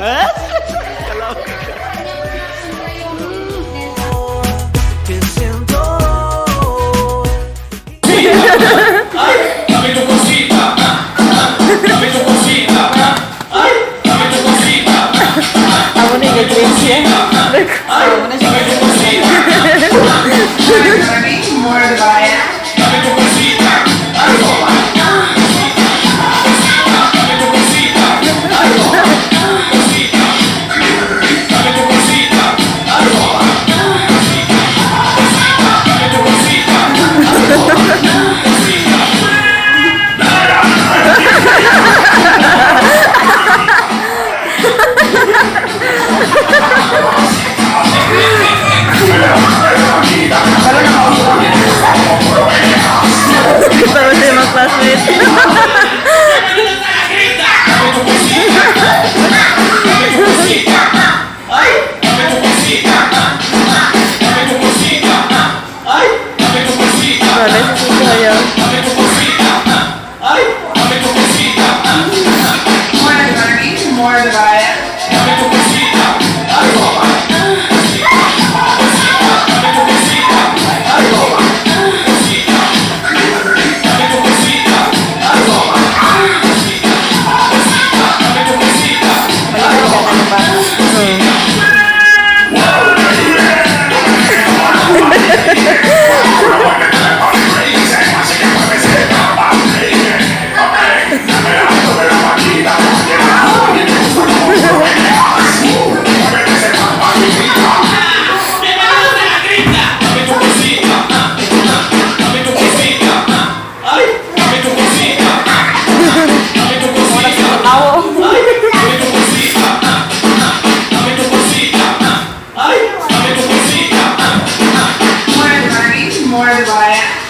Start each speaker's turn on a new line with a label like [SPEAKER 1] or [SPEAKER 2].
[SPEAKER 1] Te siento.
[SPEAKER 2] Ay, dame tu cosita. Dame tu cosita. Ay, dame tu cosita.
[SPEAKER 3] Ako na yung Christian.
[SPEAKER 2] Ay, dame tu cosita. Dame tu cosita. Ay, dame tu cosita. Ay, cosita. Dame tu cosita. Ay, dame tu cosita.
[SPEAKER 3] Pero hindi mag-classmate.
[SPEAKER 2] Dame tu cosita. Dame tu cosita. Ay, dame tu cosita. Dame tu cosita. Ay, dame tu cosita.
[SPEAKER 3] Wala, sisisi kayo.
[SPEAKER 2] Dame tu cosita. Ay, dame tu cosita. Dame tu cosita. Ay, dame tu cosita. Ay, cosita. Dame tu cosita. Ay, dame tu cosita. Dame tu cosita. Dame tu cosita. Ay, dame tu cosita. Dame tu cosita. Ay, dame tu cosita. Dame tu cosita. Ay, dame tu cosita.
[SPEAKER 4] More dividing, more divided.